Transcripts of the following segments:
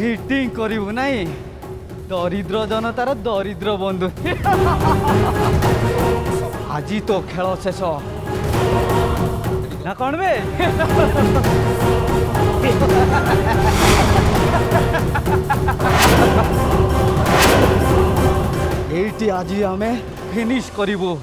Hitting करू नाई दरिद्र जनतार दरिद्र बंधु आज तो खेल शेष ना कौन बे एटी आज आमे फिनिश करिबो।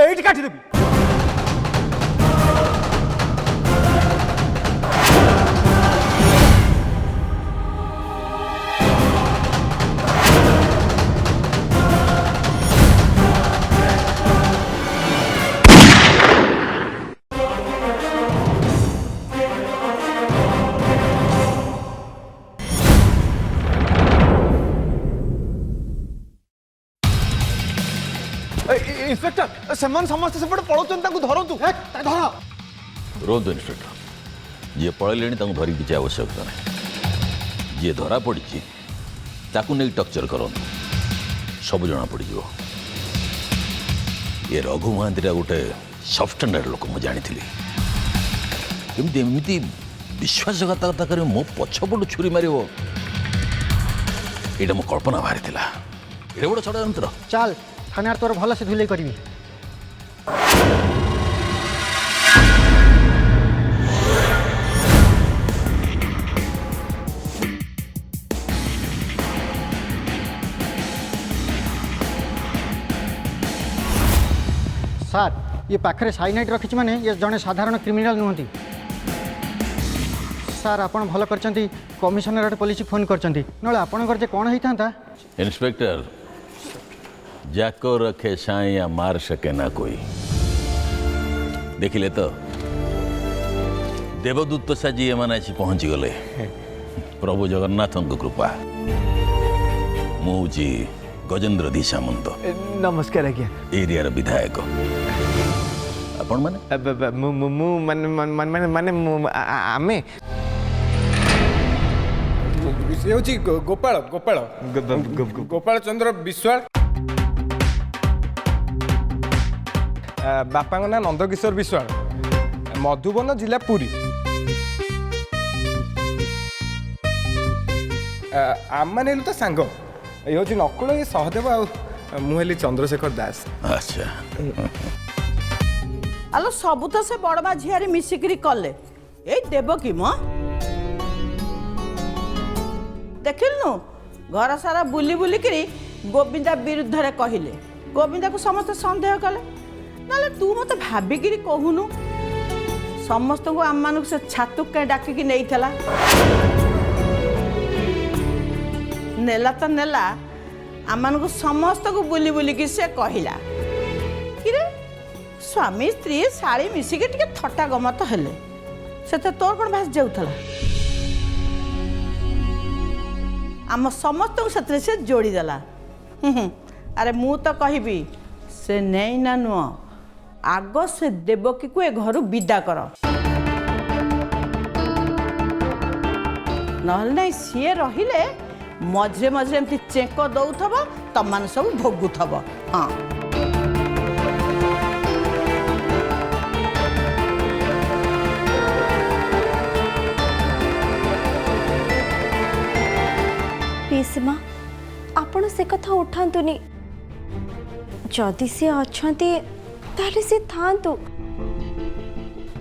এইটি কাটি দেবি। ইন্সপেক্টর ସେମାନେ ସମସ୍ତେ ସେପଟେ ପଳଉଛନ୍ତି ତାଙ୍କୁ ଧରନ୍ତୁ। ଧର ରୁହନ୍ତୁ ଇନ୍ସପେକ୍ଟର ଯିଏ ପଳେଇଲେଣି ତାଙ୍କୁ ଧରିକି କିଛି ଆବଶ୍ୟକତା ନାହିଁ ଯିଏ ଧରା ପଡ଼ିଛି ତାକୁ ନେଇ ଟର୍ଚର କରନ୍ତୁ ସବୁ ଜଣାପଡ଼ିଯିବ। ଏ ରଘୁ ମହାନ୍ତିଟା ଗୋଟେ ସବଷ୍ଟାଣ୍ଡାର୍ଡ ଲୋକ ମୁଁ ଜାଣିଥିଲି କେମିତି ଏମିତି ବିଶ୍ୱାସଘାତକତା କରି ମୋ ପଛପଟୁ ଛୁରୀ ମାରିବ ଏଇଟା ମୋ କଳ୍ପନା ବାହାରିଥିଲା। ଏଡ଼େ ବଡ଼ ଷଡ଼ଯନ୍ତ୍ର। ଚାଲ थाना तोर भल से धुले करी। सार ये पाखरे साइनाइट रखी माने ये जड़े साधारण क्रिमिनाल नुहति। सार आपण भल करचंती कमिशनरेट पुलिस फोन करचंती नले आपणकर जे कोन होता। इंस्पेक्टर जाको रखे साइया मार सके ना कोई। देखिले तो देवदूत साजी एमाने आसी पहुंची गले प्रभु जगन्नाथ कृपा। मुझी गजेंद्र दी सामंत। नमस्कार आज्ञा। एरिया विधायक आपण माने आमे गोपाल गोपाल गोपाल चंद्र विश्वाल बापा ना नंदकिशोर विश्वाल मधुबन जिला पुरी। आम मैंने तो सांग ये हूँ नकुल ये सहदेव मुहेली चंद्रशेखर दास। अच्छा आलो सबू तो से बड़बा झियारी मिसिकरी कले ए देव कि म देखिलनु घर सारा बुली बुली करी गोविंदा विरुद्ध रे कहिले गोविंदा को समस्त संदेह कले नाले तू मत भाबिकी कहूनु समस्त को आम मानक से छातु कहीं डाकिकी नहीं थला नेला तो नेला आम मानक समस्त को बुली बुली की से कहिला कि रे स्वामी स्त्री शाड़ी मिसिकी टिके थट्टा गमत हेले से तोर कौन भास जाऊला आम समस्त को से जोड़ीदेला। अरे मु तो कहबी से नहीं ना नुह आग से देवकी को ए घर विदा कर नहले नहीं सी रहिले मझे मझे एमती चेक दौथब तम मान सब भोगुथब। हाँ पीसीमा आपण से कथा उठातुनी जदि सी अच्छे ताले सी थांतु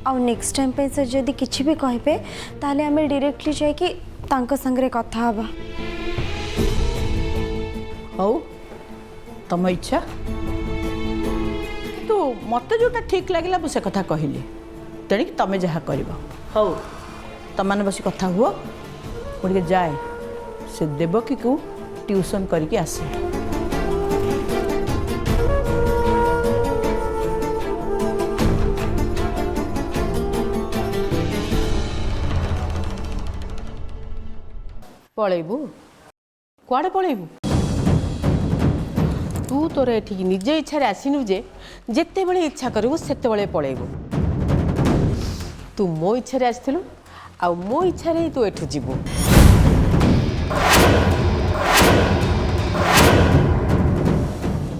आउ नेक्स्ट टाइम पे से जदि किछि भी कहबे ताले हमें डायरेक्टली जाय कि तांको संगरे कथा हबा। हौ तम इच्छा जेहेतु मत जोटा ठीक लगे मुझे कथा कहली तेणिक तुम जहाँ कर हौ तुम मैंने बस कथा हुआ मुझे जाए से देवकी को ट्यूशन करके आसे। पलैबू कुआड़े पलैबू तू तोर एठिक निज इच्छा आसीनु जे जिते बड़े इच्छा करू सेते बड़े पलैबू तू मो इच्छा आसलु आ मो इच्छा तू एठू जीवु।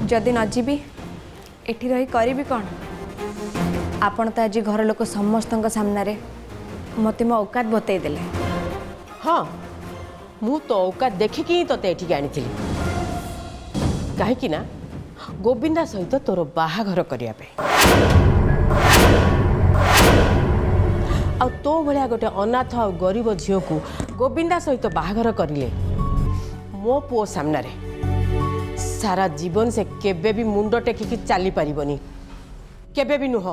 जदि न जीवी एठी रही करी कौन आपण तो आज घर लोक समस्त सामने मत मो औकात बतई देले। हाँ मु तो औकात देखिकी ही तोते एठिक आनी कहीं ना गोविंदा सहित तोर बाहाघर करने आ तो भाया गोटे अनाथ आ गरीब झील को गोविंदा सहित बाहाघर करिले मो पुओ सामने सारा जीवन से केबे भी मुंड टेकिकी चली पारिबनी केबे भी नुह।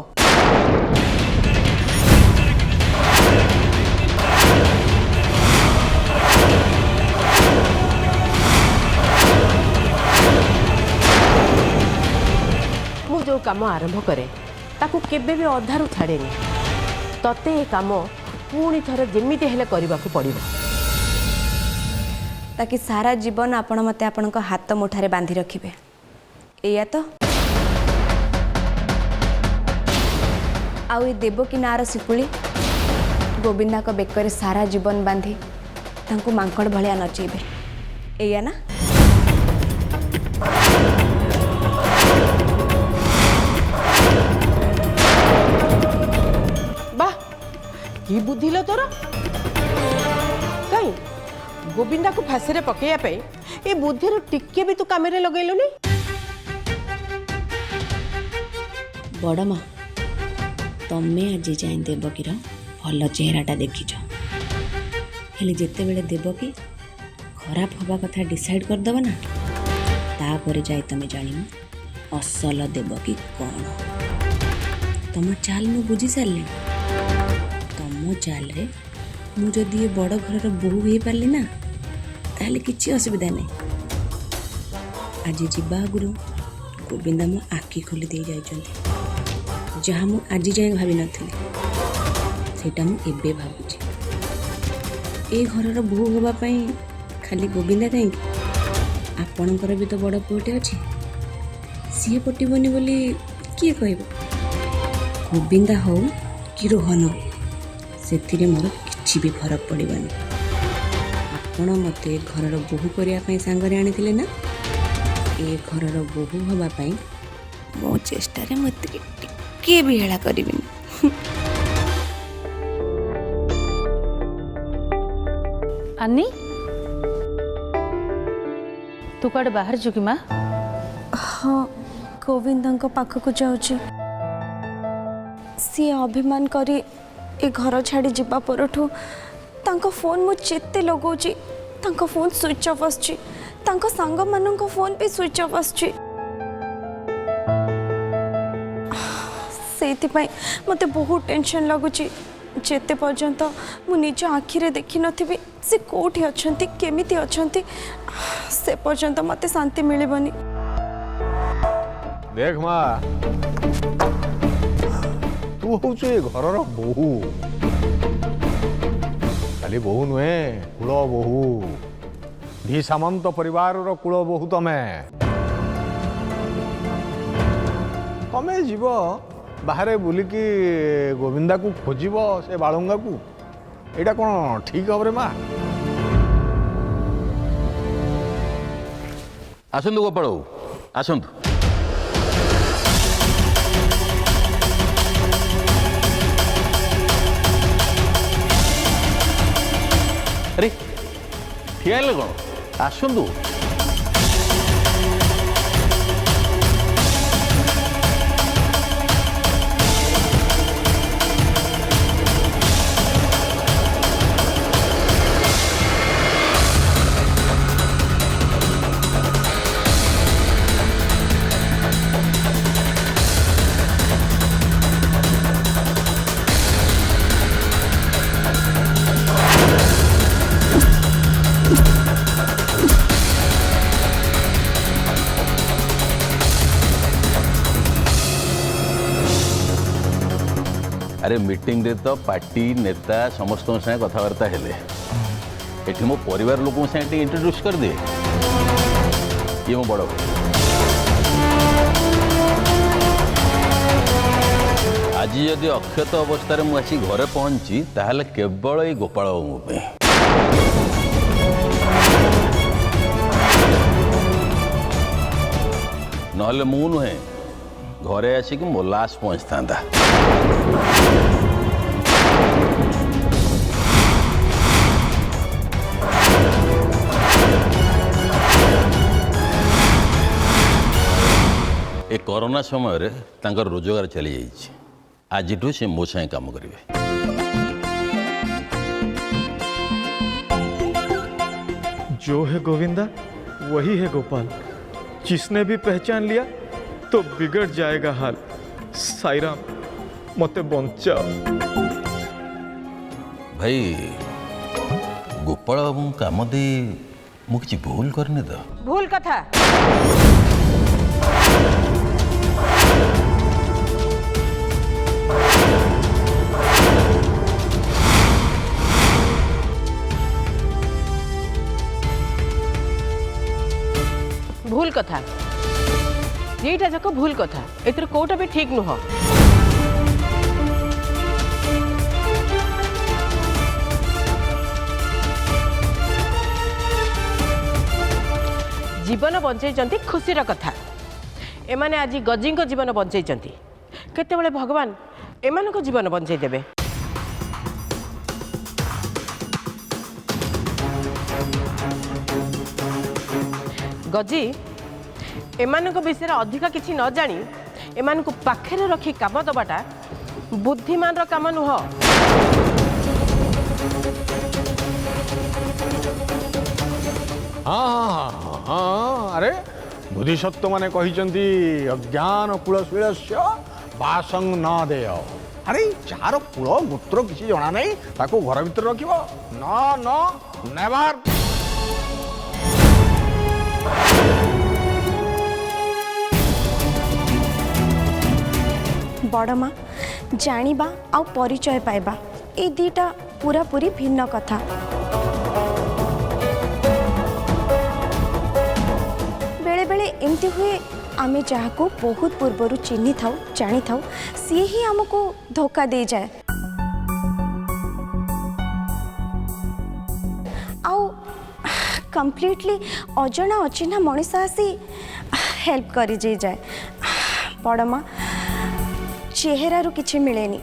मु जो काम आरंभ करे ताकू केबे भी अधारू छाड़ेनी तते ये काम पुणी थर जेमिति हेले करबाकू पड़िबो ताकि सारा जीवन आपण मते आपण हाथ मुठारे बांधि रखिबे एया तो आउ ए देवकी नार शिकुली गोविंदा को बेकर सारा जीवन बांधि तांको मांकड़ भलिया नचेबे एया ना। वाह की बुद्धि लो तोर कहीं गोविंदा को फांसी रे पकैया पे ए बुद्धि टिके भी तू काम रे लगैलुनी। बड़ माँ तमें आज जाए देवकीर भल चेहराटा देखिछ हेले जेते बेले देवकी खराब हवा कथा डिसाइड करदब ना तापर जाए तुम जान असल देवकी कौन तुम चाल मु बुझी सारे तुम चाल रे मु जदि ये बड़ घर बोहू हो पारि ना ताले किसी असुविधा नहीं। आज जीवा आगुरु गोविंदा मो आखि खोली दे जाइछन्ति जहाँ मु आज जाए भावी नथिली सेटा मु एबे भाबुछि ए घरर बोहू होबा पई खाली गोविंदा कहीं आपणकर भी तो बड़ पुओटे अच्छी सी पटिबनी बोली किए कहब गोविंदा हो कि रोहन से मोर किसी भी फरक पड़वानी आपण मत घर बोहू करने सांगरे आनी ना ए घर बोहू हाँपाई मो चेष्टा मत टिके भी हेला करी। अन्नी तू कड़े बाहर चुकी माँ? हाँ गोविंदा पाखक जाऊँ सी अभिमान करी ए घर छाड़ी जीवा परठू तांको फोन मु चेते लगाऊची तांको फोन स्विच ऑफ आसची तांको सांग मानंको फोन भी स्विच ऑफ आसची सेति पई मते बहुत टेंशन लगुची जेते पर्यंत मु निज आखिरे देखि नथिबी से कोठी अछंती केमिति अछंती से पर्यंत मते शांति मिलिबनी। देख माँ तू हूँ घर बोहू खाली बोहू नुहे कूल बोहू धी सामंत परिवार कूल बोहू तमें जीव बाहर बुलिकी गोविंदा को खोजिब से बालुंगा को एटा कौन ठीक हम रे माँ? आसतु गोपाल आसतु अरे ठिया हेले कौन आसतु अरे मीटिंग रे तो पार्टी नेता समस्त संगे कथबार्ता हेले एठी मो परिवार लोक संगे इंट्रोड्यूस कर दे ये मो बड़ भाई आज जदि अक्षत अवस्था मुझे आसी घरे पहुंची ताहले केवल ये गोपाल बाबू पे नहले मु नुहे घरे आसिक मो लाश पहुँच था ए कोरोना समय रे तांकर रोजगार चली जाइए आज से मो साथ काम करेंगे। जो है गोविंदा वही है गोपाल, जिसने भी पहचान लिया तो बिगड़ जाएगा हाल। साईराम मते बचाओ भाई गोपाल बाबू काम दे मु किसी भूल करने दो भूल कथा भूल कथा यहीटा जाक भूल कथा एतिर कोटा भी ठीक नुह जीवन बंचई खुशीर कथा एमाने आज गजी जीवन बंचई केतेबेले भगवान एमान जीवन बंचई देबे। गजी एमान विषय अधिक किसी न जानी एमान को पाखे रखी काम दबाटा बुद्धिमान काम नुह। हाँ अरे बुद्धिसत्व माने कहते अज्ञान कूलशील बासंग न देय। अरे जार कूल मूत्र किसी जना नहीं ताको घर भीतर रख नेवर। बड़ माँ जानिबा आउ परिचय पाइबा ए दीटा पूरा पूरी भिन्न कथा। बेले बेले एमती हुए आमे जहाको बहुत पूर्वर चिन्ही थाउ जानी थाउ सी ही हमको धोखा दे जाए आउ कंप्लीटली अजना अचिन्हा मनीष आसी हेल्प करी जाए। बड़ माँ चेहरारू किछि मिलेनी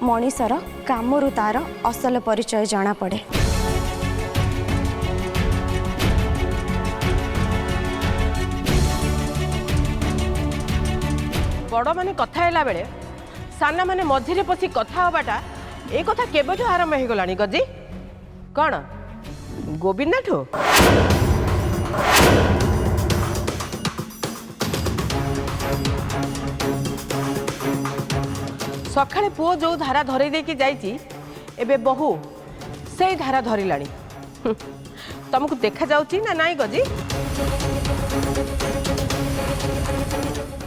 मनीषर कामरू तार असल परिचय जाना पड़े। बड़ माने कथा हैला बेले साना माने मझिरे पसी कथा होबाटा ए कथा केबेठु आरंभ हो गलानी गजी कौन गोविंदा ठो सकाळे पुओ जो धारा धरी देकी जाइची एबे बहु से धारा धरिलाणी तुमको देखा जाउची ना नाई गजी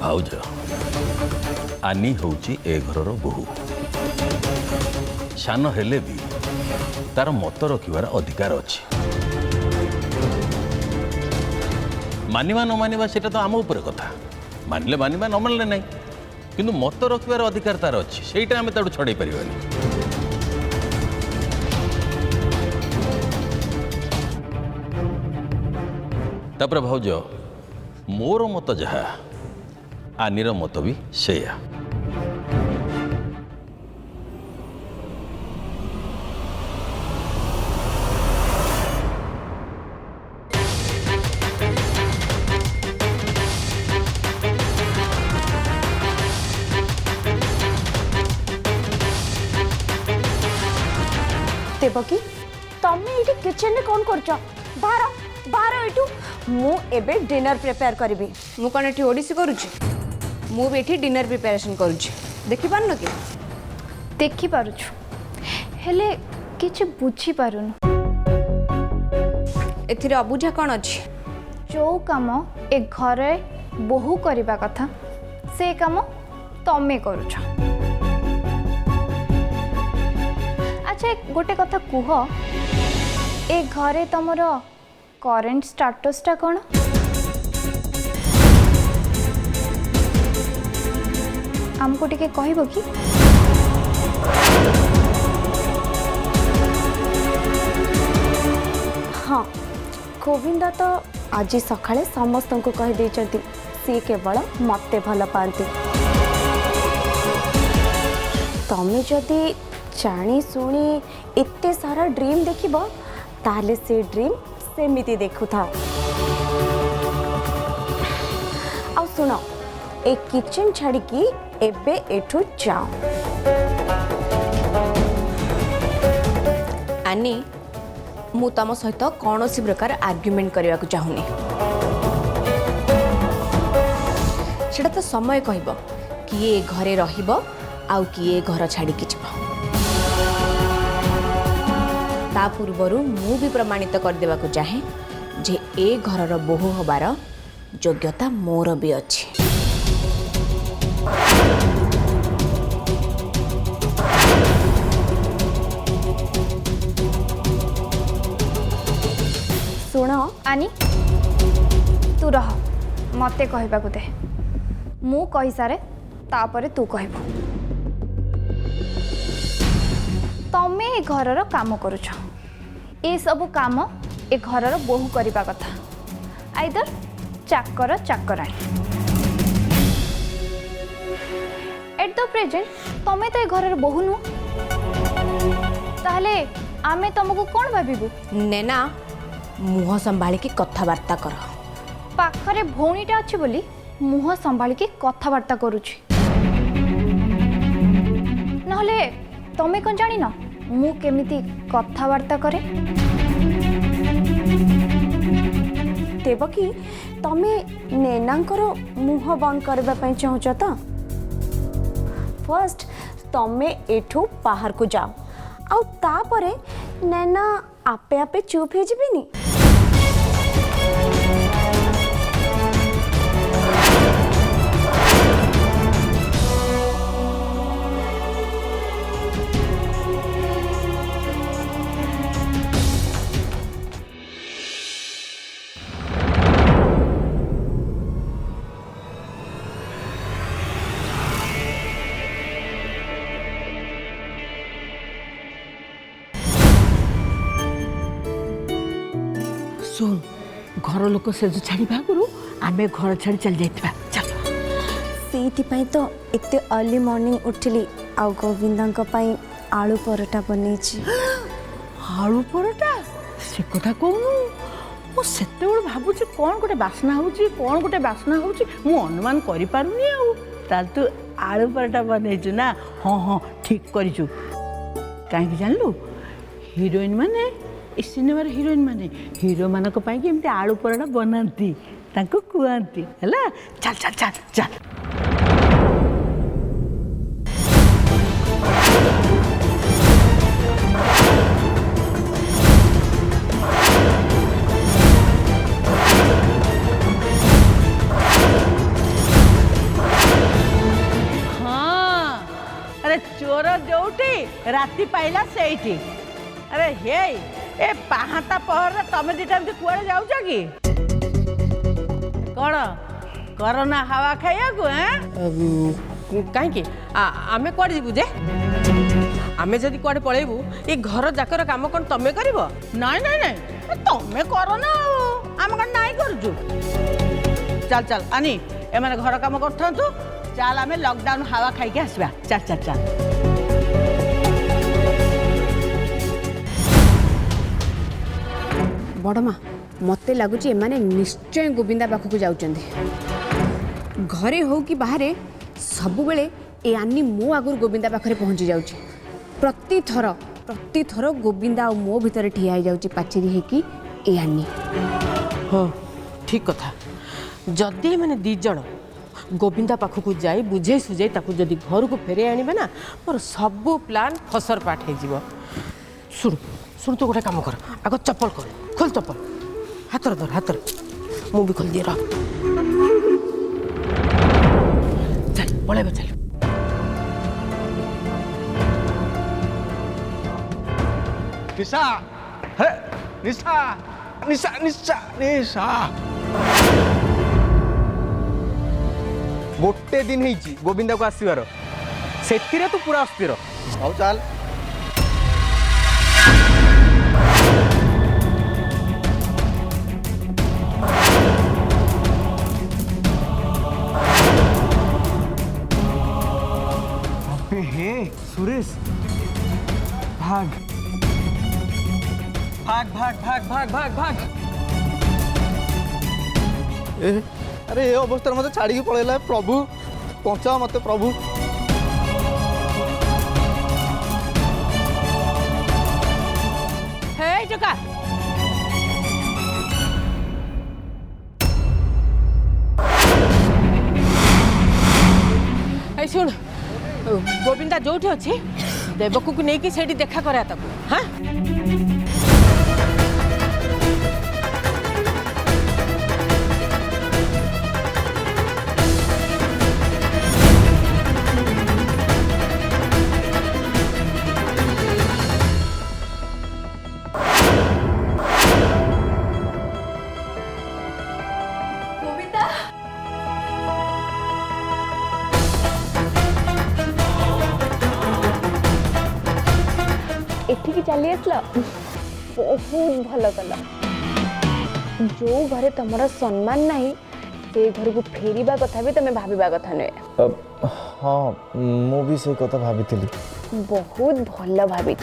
भाउज आनी होची ए घरर बहु सान हेले भी तार मत रखिबार अधिकार अछि मानिबा न मानिबा सेटा तो आम ऊपर कथा मानले मानिबा न मानले नहीं किंतु मत रखिबार अधिकार तार अछि सेटा आमे ताडू छड़ै परिबानी। तापर भाउज मोर मत जहा आनीर मत भी सेया। देवकी तमे एठी किचन रे कोन करछ बाहर बाहर एठू मु एबे डिनर प्रिपेयर करबी। मु कोन एठी ओडिसी करूची मु भी एठी डिनर प्रिपरेशन करूची देखि पारनो कि देखि पारुछु हेले किछ बुझी पारुन एथिरे अबुझा कोन अछि जो काम ए घरे बहु करबा कथा से काम तमे करूछ अच्छा गोटे कथा कुह ए घरे तुमर करेंट स्टाटसटा कौन? आमको टिके कहब कि? हाँ गोविंदा तो आज सकाळे समस्त को कह देचंती सी केवल मते भल पाती। तमें जदि जानी शुणी एते सारा ड्रीम देखिब ताले से ड्रीम सेमिति देखु था। आ सुनो ए किचन छाड़ी की एबे एठू जाओ। आनी मु तुम सहित कौन सी प्रकार आर्ग्युमेंट करने को चाहूनी। सेटा तो समय कहब किए घरे रहिब आउ किए घर छाड़ी की जीव। ता पूर्वर मु भी प्रमाणित कर देवा को चाहे जे ए घरर बोहू हबार योग्यता मोर भी अच्छी। सुन आनी तू रह मते कहबा को दे मु कहि सारे तापरे तू कहबो। तमे ए घरर काम करूछ ए सब काम ए घरर बोहू करबा कथा आइदर चाकर चाकराणी। एट द प्रेजेंट तमे तो ए घरर बोहू नु ताहले आमे तुमको कौन भाबिबु? नेना मुह संभाली की कथबार्ता कर। पाखरे भौणीटा अच्छी बोली मुह संभाली की कथबार्ता करुछि नहले तमे कौन जानी ना मु केमिति कथबार्ता करे। देवकी तमे नेनांकर मुह बंद करबा पई चाहुछ त फर्स्ट तमे एठू बाहर को जाओ आ तापरे नैना आपे आपे चुप हो जीविनी। सुन घर लोक से छाड़ी आगु आम घर छाड़ी चल जाइए चल। से तो एते अर्ली मॉर्निंग उठिली आ गोविंदा आलू परोटा बनी। आलू परोटा से कथा कहूनु मुझे भावुची कौन गोटे बास्ना होची कौन गोटे बास्ना होची मु अनुमान करि पारुनी आउ ताल तू आलू परोटा बनैछु ना। हाँ हाँ ठीक करिछु काहे जानलु हीरोइन माने ए सिनेमार हीरोइन माने हीरो मानक पाई कि एमती आलू परोटा बनाती तांको कुआंती हैला। चल चल चल चल चोर जोटी राति पाइला सेठी। अरे हे ए पाहाता पहर तमे दिटा कुआड़े जाऊच कि कौन कोरोना हवा खाइया को कहीं आमे कुआड़े जीवु जे आमे जदि कुआड़े पळेबू ए घर जाकर काम कौन तमे करिवो? नाई नाई नाई तमे करो ना आम कौन नाई करूचु। चल चल आनी एमाने घर काम करथांतु चल आमे लॉकडाउन हवा खाई के आसबा। चल चल चल बड़मा मते लगुच एमाने निश्चय गोविंदा पाखक जाउचंदी। घरे हो कि बाहर सबु बेले ए आनी मो आगुर गोविंदा पाखरे पहुंची जाउची। प्रति थर गोविंदा और मो भितर ठिया हो जाउची पाचेरी हे कि ए आनी। हाँ ठीक कथा जदि मैंने दी जण गोविंदा पाखक जाई बुझे सुझे ताकू जदि घर को फेरे आनिबे ना मोर सबु प्लान फसर पाठ हे जीवो। सुन सुन तो गोटे काम कर आग चप्पल खोल चप्पल हाथर धर हाथर मु भी खोल दिए रह चल पळेबे चल। निशा हे निशा निशा निशा निशा गोटे दिन होईची गोविंदा को आसबार से तू पूरा अस्थिर ହଉ ଚାଲ। हे सुरेश भाग भाग भाग भाग भाग भाग भाग अरे ये अवस्था मत छाड़ी पड़ेगा प्रभु पहुंचा मत प्रभु। हे टका ए सुन गोविंदा जोठी अच्छी देवकू को लेकिन सेठी देखा करा ताकू हाँ एठिकी चली आसला बहुत भल कल जो घरे तुम सम्मान नहीं से घर को फेरिबा कथा भी तुम्हें भाविबा कथा नुहे। हाँ मु भी से कथा भाभी बहुत भल भाभी